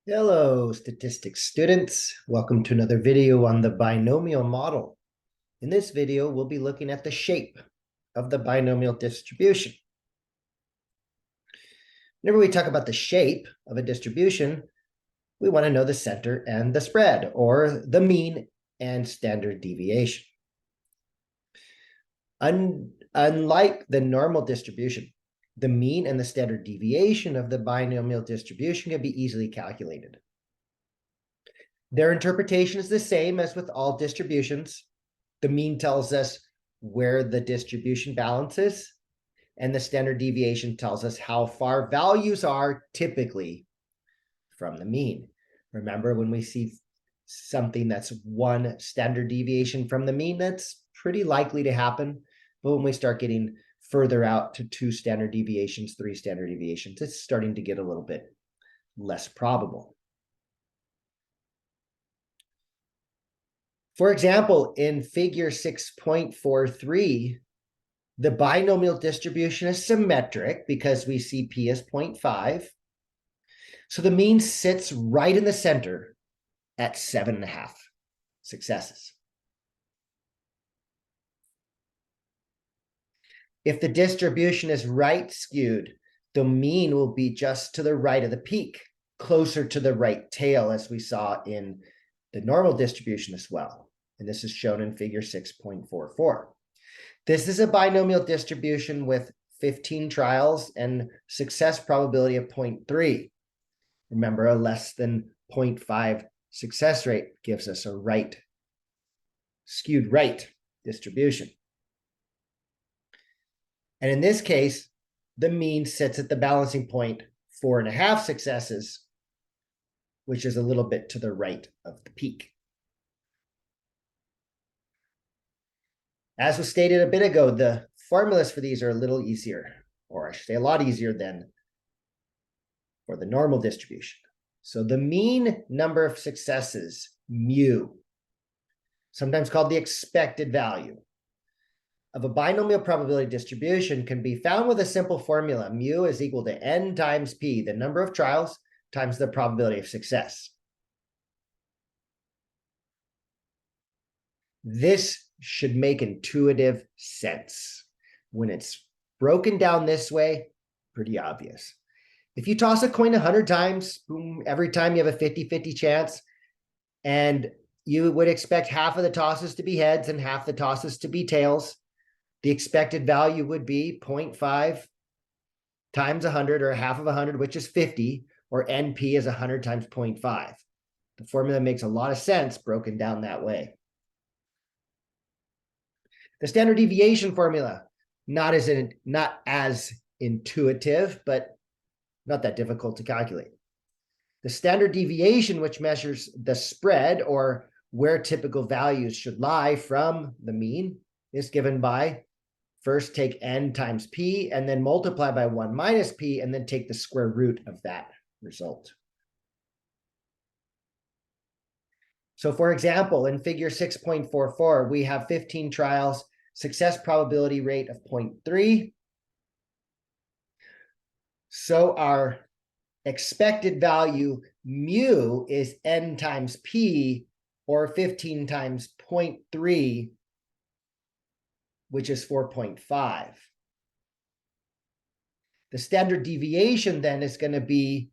Hello, statistics students. Welcome to another video on the binomial model. In this video, we'll be looking at the shape of the binomial distribution. Whenever we talk about the shape of a distribution, we want to know the center and the spread, or the mean and standard deviation. Unlike the normal distribution, the mean and the standard deviation of the binomial distribution can be easily calculated. Their interpretation is the same as with all distributions. The mean tells us where the distribution balance is, and the standard deviation tells us how far values are typically from the mean. Remember, when we see something that's one standard deviation from the mean, that's pretty likely to happen. But when we start getting further out to 2 standard deviations, 3 standard deviations, it's starting to get a little bit less probable. For example, in figure 6.43, the binomial distribution is symmetric because we see p as 0.5. So the mean sits right in the center at 7.5 successes. If the distribution is right skewed, the mean will be just to the right of the peak, closer to the right tail, as we saw in the normal distribution as well. And this is shown in figure 6.44. This is a binomial distribution with 15 trials and success probability of 0.3. Remember, a less than 0.5 success rate gives us a right, skewed right distribution. And in this case, the mean sits at the balancing point, 4.5 successes, which is a little bit to the right of the peak. As was stated a bit ago, the formulas for these are a little easier, or I should say a lot easier than for the normal distribution. So the mean number of successes, mu, sometimes called the expected value, of a binomial probability distribution can be found with a simple formula. Mu is equal to n times p, the number of trials, times the probability of success. This should make intuitive sense. When it's broken down this way, pretty obvious. If you toss a coin 100 times, boom, every time you have a 50-50 chance, and you would expect half of the tosses to be heads and half the tosses to be tails, the expected value would be 0.5 times 100, or half of 100, which is 50, or NP is 100 times 0.5. The formula makes a lot of sense broken down that way. The standard deviation formula, not as intuitive, but not that difficult to calculate. The standard deviation, which measures the spread, or where typical values should lie from the mean, is given by first take n times p, and then multiply by 1 minus p, and then take the square root of that result. So for example, in figure 6.44, we have 15 trials, success probability rate of 0.3. So our expected value mu is n times p, or 15 times 0.3, which is 4.5. The standard deviation then is going to be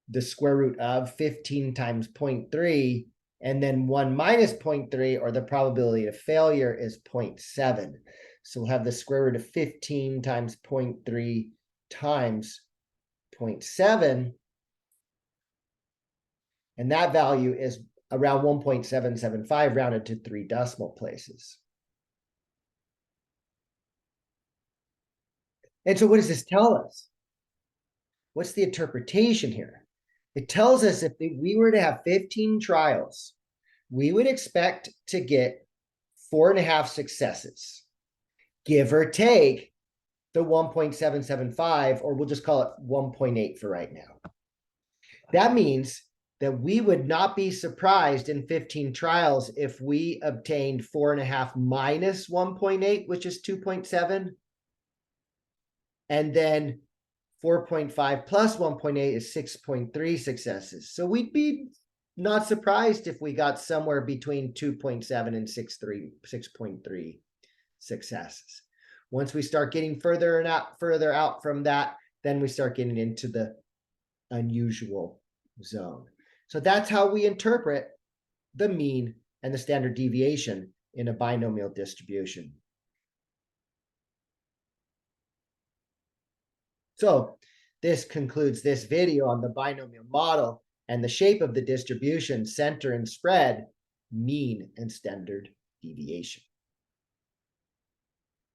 the square root of 15 times 0.3, and then 1 minus 0.3, or the probability of failure, is 0.7. So we'll have the square root of 15 times 0.3 times 0.7, and that value is around 1.775 rounded to 3 decimal places. And so what does this tell us? What's the interpretation here? It tells us if we were to have 15 trials, we would expect to get 4.5 successes, give or take the 1.775, or we'll just call it 1.8 for right now. That means that we would not be surprised in 15 trials if we obtained 4.5 minus 1.8, which is 2.7, and then 4.5 plus 1.8 is 6.3 successes. So we'd be not surprised if we got somewhere between 2.7 and 6.3 successes. Once we start getting further out from that, then we start getting into the unusual zone. So that's how we interpret the mean and the standard deviation in a binomial distribution. So this concludes this video on the binomial model and the shape of the distribution, center and spread, mean and standard deviation.